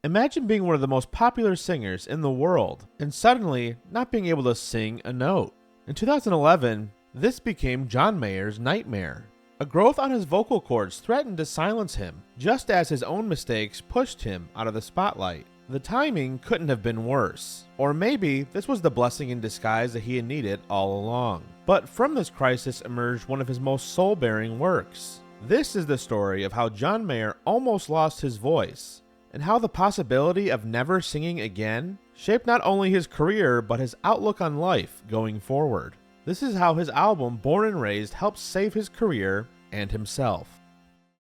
Imagine being one of the most popular singers in the world and suddenly not being able to sing a note. In 2011, this became John Mayer's nightmare. A growth on his vocal cords threatened to silence him, just as his own mistakes pushed him out of the spotlight. The timing couldn't have been worse. Or maybe this was the blessing in disguise that he had needed all along. But from this crisis emerged one of his most soul-bearing works. This is the story of how John Mayer almost lost his voice, and how the possibility of never singing again shaped not only his career but his outlook on life going forward. This is how his album Born and Raised helped save his career and himself.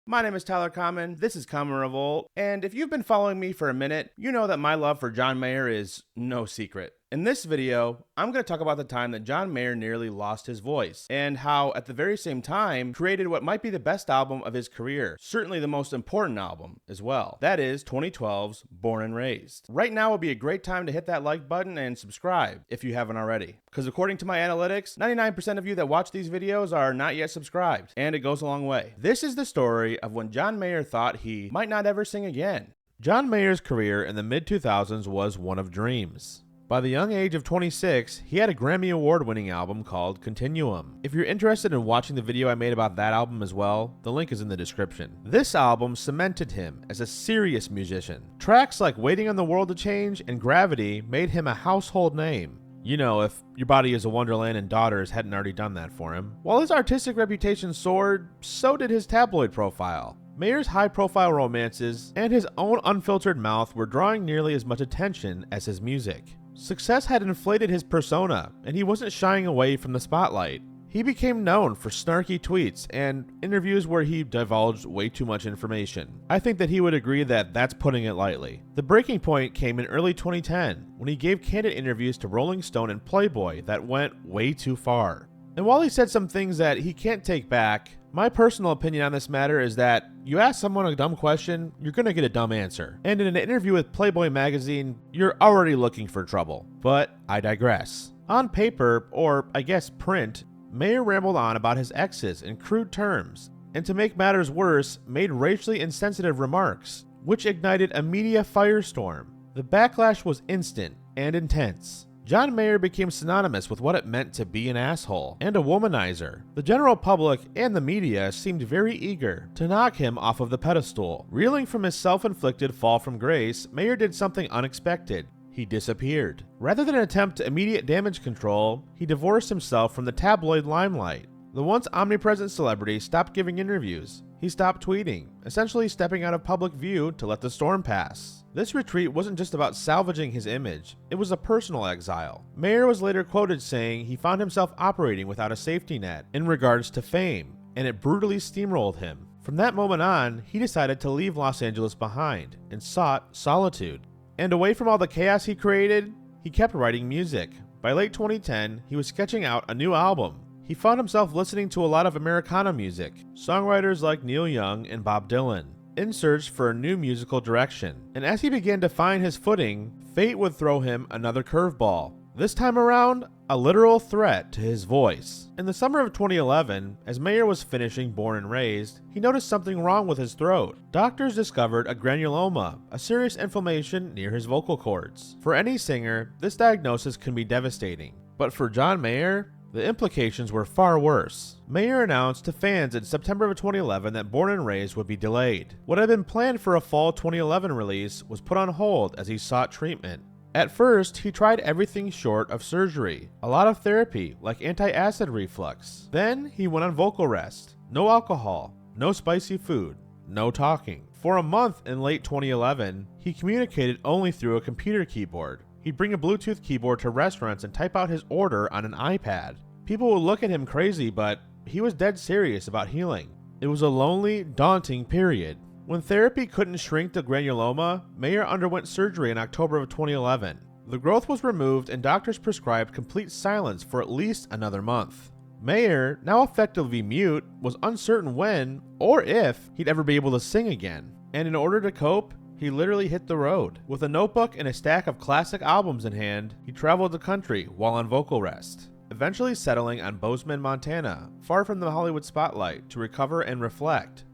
My name is Tyler Common, this is Common Revolt, and if you've been following me for a minute, you know that my love for John Mayer is no secret. In this video, I'm going to talk about the time that John Mayer nearly lost his voice, and how at the very same time created what might be the best album of his career, certainly the most important album as well. That is 2012's Born and Raised. Right now would be a great time to hit that like button and subscribe if you haven't already. Because according to my analytics, 99% of you that watch these videos are not yet subscribed, and it goes a long way. This is the story of when John Mayer thought he might not ever sing again. John Mayer's career in the mid-2000s was one of dreams. By the young age of 26, he had a Grammy Award-winning album called Continuum. If you're interested in watching the video I made about that album as well, the link is in the description. This album cemented him as a serious musician. Tracks like Waiting on the World to Change and Gravity made him a household name. You know, if Your Body is a Wonderland and Daughters hadn't already done that for him. While his artistic reputation soared, so did his tabloid profile. Mayer's high-profile romances and his own unfiltered mouth were drawing nearly as much attention as his music. Success had inflated his persona, and he wasn't shying away from the spotlight. He became known for snarky tweets and interviews where he divulged way too much information. I think that he would agree that that's putting it lightly. The breaking point came in early 2010, when he gave candid interviews to Rolling Stone and Playboy that went way too far. And while he said some things that he can't take back, my personal opinion on this matter is that you ask someone a dumb question, you're gonna get a dumb answer. And in an interview with Playboy magazine, you're already looking for trouble. But I digress. On paper, or I guess print, Mayer rambled on about his exes in crude terms, and to make matters worse, made racially insensitive remarks, which ignited a media firestorm. The backlash was instant and intense. John Mayer became synonymous with what it meant to be an asshole and a womanizer. The general public and the media seemed very eager to knock him off of the pedestal. Reeling from his self-inflicted fall from grace, Mayer did something unexpected. He disappeared. Rather than attempt immediate damage control, he divorced himself from the tabloid limelight. The once omnipresent celebrity stopped giving interviews. He stopped tweeting, essentially stepping out of public view to let the storm pass. This retreat wasn't just about salvaging his image, it was a personal exile. Mayer was later quoted saying he found himself operating without a safety net in regards to fame, and it brutally steamrolled him. From that moment on, he decided to leave Los Angeles behind and sought solitude. And away from all the chaos he created, he kept writing music. By late 2010, he was sketching out a new album. He found himself listening to a lot of Americana music, songwriters like Neil Young and Bob Dylan, in search for a new musical direction. And as he began to find his footing, fate would throw him another curveball. This time around, a literal threat to his voice. In the summer of 2011, as Mayer was finishing Born and Raised, he noticed something wrong with his throat. Doctors discovered a granuloma, a serious inflammation near his vocal cords. For any singer, this diagnosis can be devastating. But for John Mayer, the implications were far worse. Mayer announced to fans in September of 2011 that Born and Raised would be delayed. What had been planned for a fall 2011 release was put on hold as he sought treatment. At first, he tried everything short of surgery, a lot of therapy like anti-acid reflux. Then he went on vocal rest. No alcohol, no spicy food, no talking. For a month in late 2011, he communicated only through a computer keyboard. He'd bring a Bluetooth keyboard to restaurants and type out his order on an iPad. People would look at him crazy, but he was dead serious about healing. It was a lonely, daunting period. When therapy couldn't shrink the granuloma, Mayer underwent surgery in October of 2011. The growth was removed and doctors prescribed complete silence for at least another month. Mayer, now effectively mute, was uncertain when, or if, he'd ever be able to sing again. And in order to cope, he literally hit the road. With a notebook and a stack of classic albums in hand, he traveled the country while on vocal rest, eventually settling on Bozeman, Montana, far from the Hollywood spotlight, to recover and reflect.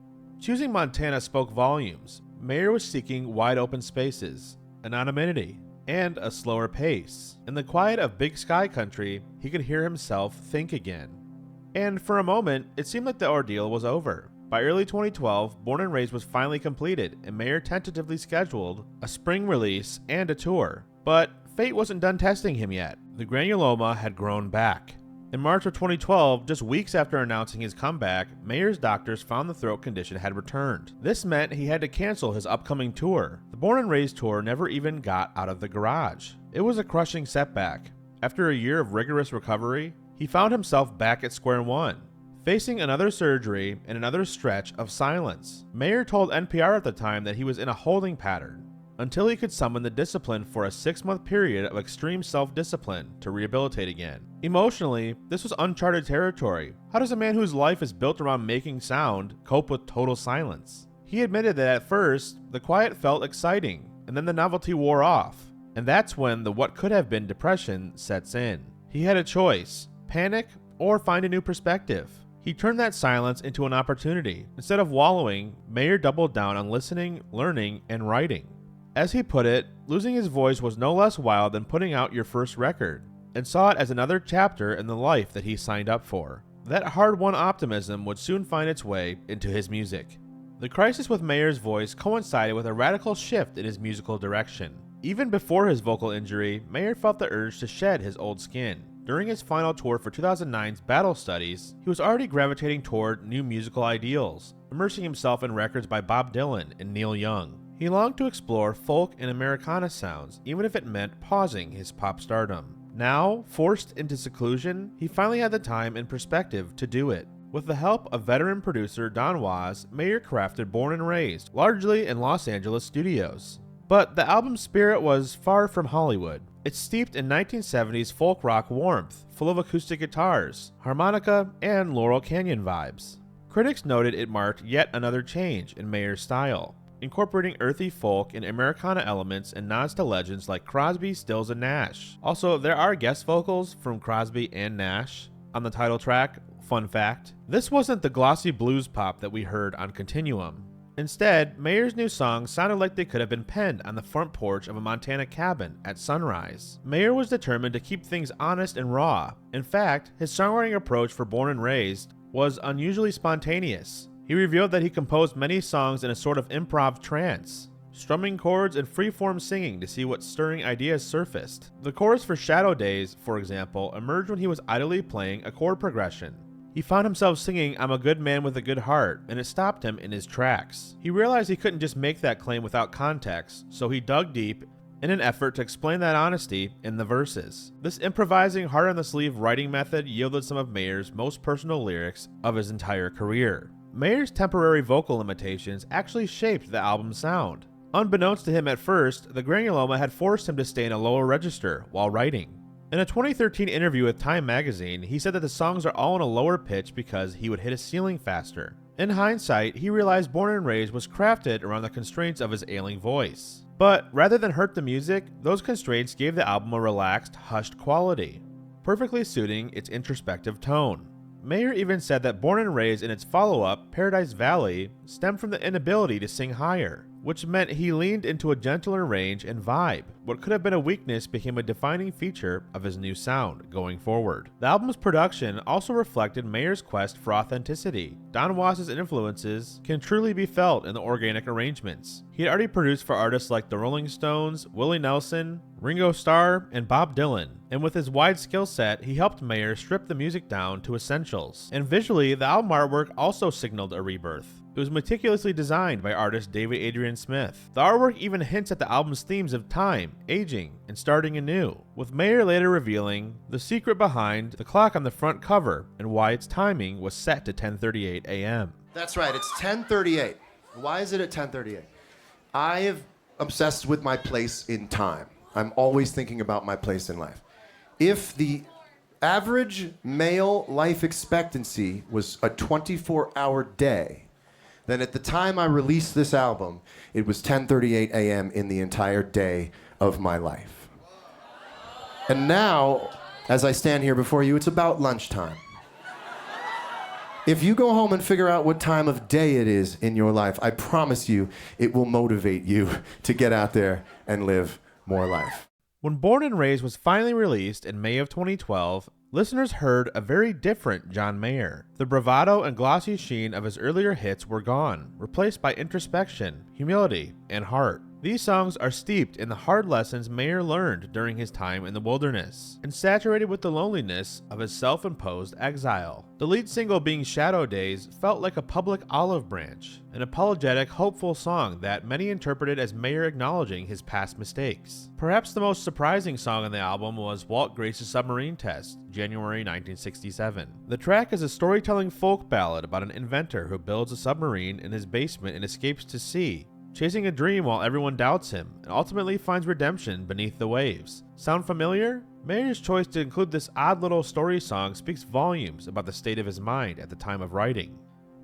Choosing Montana spoke volumes. Mayer was seeking wide open spaces, anonymity, and a slower pace. In the quiet of Big Sky Country, he could hear himself think again. And for a moment, it seemed like the ordeal was over. By early 2012, Born and Raised was finally completed, and Mayer tentatively scheduled a spring release and a tour. But fate wasn't done testing him yet. The granuloma had grown back. In March of 2012, just weeks after announcing his comeback, Mayer's doctors found the throat condition had returned. This meant he had to cancel his upcoming tour. The Born and Raised tour never even got out of the garage. It was a crushing setback. After a year of rigorous recovery, he found himself back at square one, facing another surgery and another stretch of silence. Mayer told NPR at the time that he was in a holding pattern until he could summon the discipline for a 6-month period of extreme self-discipline to rehabilitate again. Emotionally, this was uncharted territory. How does a man whose life is built around making sound cope with total silence? He admitted that at first, the quiet felt exciting, and then the novelty wore off. And that's when the what could have been depression sets in. He had a choice: panic or find a new perspective. He turned that silence into an opportunity. Instead of wallowing, Mayer doubled down on listening, learning, and writing. As he put it, losing his voice was no less wild than putting out your first record, and saw it as another chapter in the life that he signed up for. That hard-won optimism would soon find its way into his music. The crisis with Mayer's voice coincided with a radical shift in his musical direction. Even before his vocal injury, Mayer felt the urge to shed his old skin. During his final tour for 2009's Battle Studies, he was already gravitating toward new musical ideals, immersing himself in records by Bob Dylan and Neil Young. He longed to explore folk and Americana sounds, even if it meant pausing his pop stardom. Now, forced into seclusion, he finally had the time and perspective to do it. With the help of veteran producer Don Was, Mayer crafted Born and Raised, largely in Los Angeles studios. But the album's spirit was far from Hollywood. It's steeped in 1970s folk rock warmth, full of acoustic guitars, harmonica, and Laurel Canyon vibes. Critics noted it marked yet another change in Mayer's style, incorporating earthy folk and Americana elements and nods to legends like Crosby, Stills, and Nash. Also, there are guest vocals from Crosby and Nash on the title track. Fun fact, this wasn't the glossy blues pop that we heard on Continuum. Instead, Mayer's new songs sounded like they could have been penned on the front porch of a Montana cabin at sunrise. Mayer was determined to keep things honest and raw. In fact, his songwriting approach for Born and Raised was unusually spontaneous. He revealed that he composed many songs in a sort of improv trance, strumming chords and freeform singing to see what stirring ideas surfaced. The chorus for Shadow Days, for example, emerged when he was idly playing a chord progression. He found himself singing "I'm a good man with a good heart," and it stopped him in his tracks. He realized he couldn't just make that claim without context, so he dug deep in an effort to explain that honesty in the verses. This improvising, heart-on-the-sleeve writing method yielded some of Mayer's most personal lyrics of his entire career. Mayer's temporary vocal limitations actually shaped the album's sound. Unbeknownst to him at first, the granuloma had forced him to stay in a lower register while writing. In a 2013 interview with Time magazine, he said that the songs are all in a lower pitch because he would hit a ceiling faster. In hindsight, he realized Born and Raised was crafted around the constraints of his ailing voice. But rather than hurt the music, those constraints gave the album a relaxed, hushed quality, perfectly suiting its introspective tone. Mayer even said that Born and Raised and its follow-up, Paradise Valley, stemmed from the inability to sing higher, which meant he leaned into a gentler range and vibe. What could have been a weakness became a defining feature of his new sound going forward. The album's production also reflected Mayer's quest for authenticity. Don Was' influences can truly be felt in the organic arrangements. He had already produced for artists like the Rolling Stones, Willie Nelson, Ringo Starr, and Bob Dylan, and with his wide skill set, he helped Mayer strip the music down to essentials. And visually, the album artwork also signaled a rebirth. It was meticulously designed by artist David Adrian Smith. The artwork even hints at the album's themes of time, aging, and starting anew, with Mayer later revealing the secret behind the clock on the front cover and why its timing was set to 10:38 a.m. That's right, it's 10:38. Why is it at 10:38? I have obsessed with my place in time. I'm always thinking about my place in life. If the average male life expectancy was a 24-hour day, then at the time I released this album, it was 10:38 a.m. in the entire day of my life. And now, as I stand here before you, it's about lunchtime. If you go home and figure out what time of day it is in your life, I promise you it will motivate you to get out there and live more life. When Born and Raised was finally released in May of 2012, listeners heard a very different John Mayer. The bravado and glossy sheen of his earlier hits were gone, replaced by introspection, humility, and heart. These songs are steeped in the hard lessons Mayer learned during his time in the wilderness, and saturated with the loneliness of his self-imposed exile. The lead single being Shadow Days felt like a public olive branch, an apologetic, hopeful song that many interpreted as Mayer acknowledging his past mistakes. Perhaps the most surprising song on the album was Walt Grace's Submarine Test, January 1967. The track is a storytelling folk ballad about an inventor who builds a submarine in his basement and escapes to sea, chasing a dream while everyone doubts him, and ultimately finds redemption beneath the waves. Sound familiar? Mayer's choice to include this odd little story song speaks volumes about the state of his mind at the time of writing.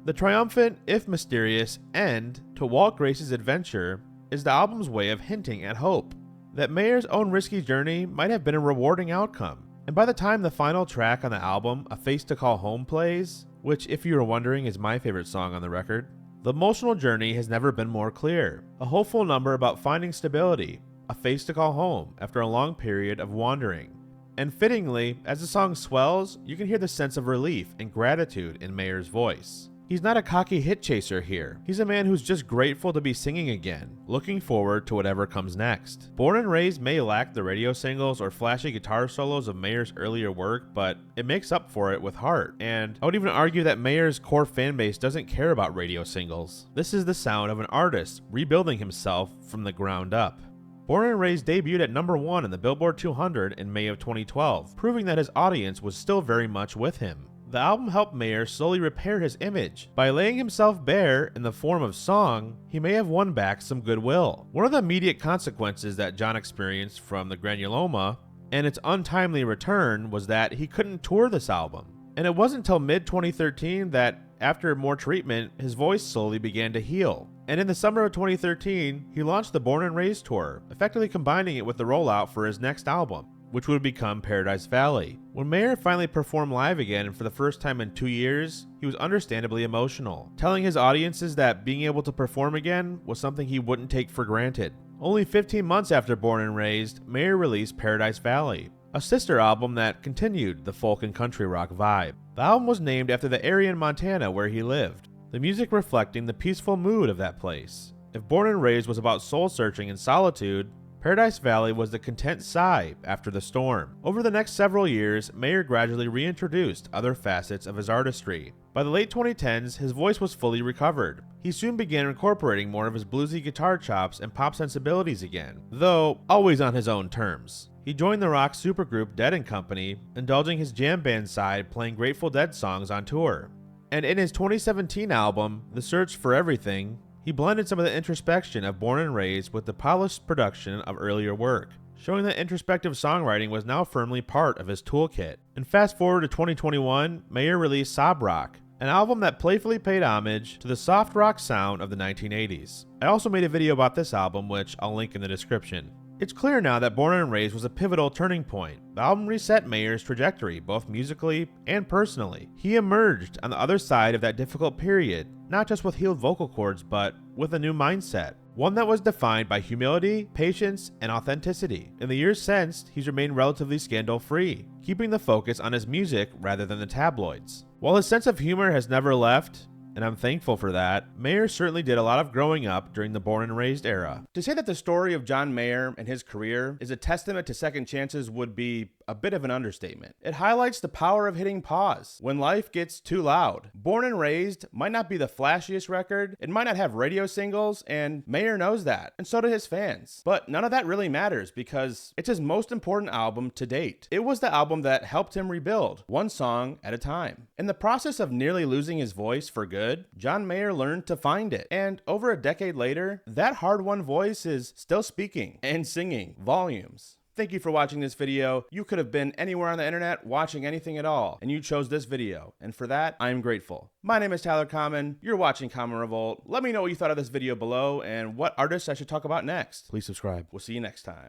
The triumphant, if mysterious, end to Walt Grace's adventure is the album's way of hinting at hope, that Mayer's own risky journey might have been a rewarding outcome. And by the time the final track on the album, A Face to Call Home, plays, which if you were wondering is my favorite song on the record, the emotional journey has never been more clear. A hopeful number about finding stability, a face to call home after a long period of wandering. And fittingly, as the song swells, you can hear the sense of relief and gratitude in Mayer's voice. He's not a cocky hit chaser here. He's a man who's just grateful to be singing again, looking forward to whatever comes next. Born and Raised may lack the radio singles or flashy guitar solos of Mayer's earlier work, but it makes up for it with heart. And I would even argue that Mayer's core fanbase doesn't care about radio singles. This is the sound of an artist rebuilding himself from the ground up. Born and Raised debuted at number 1 in the Billboard 200 in May of 2012, proving that his audience was still very much with him. The album helped Mayer slowly repair his image. By laying himself bare in the form of song, he may have won back some goodwill. One of the immediate consequences that John experienced from the granuloma and its untimely return was that he couldn't tour this album. And it wasn't until mid-2013 that, after more treatment, his voice slowly began to heal. And in the summer of 2013, he launched the Born and Raised tour, effectively combining it with the rollout for his next album, which would become Paradise Valley. When Mayer finally performed live again for the first time in 2 years, he was understandably emotional, telling his audiences that being able to perform again was something he wouldn't take for granted. Only 15 months after Born and Raised, Mayer released Paradise Valley, a sister album that continued the folk and country rock vibe. The album was named after the area in Montana where he lived, the music reflecting the peaceful mood of that place. If Born and Raised was about soul-searching and solitude, Paradise Valley was the content sigh after the storm. Over the next several years, Mayer gradually reintroduced other facets of his artistry. By the late 2010s, his voice was fully recovered. He soon began incorporating more of his bluesy guitar chops and pop sensibilities again, though always on his own terms. He joined the rock supergroup Dead & Company, indulging his jam band side playing Grateful Dead songs on tour. And in his 2017 album, The Search for Everything, he blended some of the introspection of Born and Raised with the polished production of earlier work, showing that introspective songwriting was now firmly part of his toolkit. And fast forward to 2021, Mayer released Sob Rock, an album that playfully paid homage to the soft rock sound of the 1980s. I also made a video about this album, which I'll link in the description. It's clear now that Born and Raised was a pivotal turning point. The album reset Mayer's trajectory, both musically and personally. He emerged on the other side of that difficult period, not just with healed vocal cords, but with a new mindset. One that was defined by humility, patience, and authenticity. In the years since, he's remained relatively scandal-free, keeping the focus on his music rather than the tabloids. While his sense of humor has never left, and I'm thankful for that, Mayer certainly did a lot of growing up during the Born and Raised era. To say that the story of John Mayer and his career is a testament to second chances would be a bit of an understatement. It highlights the power of hitting pause when life gets too loud. Born and Raised might not be the flashiest record, it might not have radio singles, and Mayer knows that, and so do his fans. But none of that really matters because it's his most important album to date. It was the album that helped him rebuild, one song at a time. In the process of nearly losing his voice for good, John Mayer learned to find it. And over a decade later, that hard-won voice is still speaking and singing volumes. Thank you for watching this video. You could have been anywhere on the internet watching anything at all, and you chose this video. And for that, I am grateful. My name is Tyler Common. You're watching Common Revolt. Let me know what you thought of this video below and what artists I should talk about next. Please subscribe. We'll see you next time.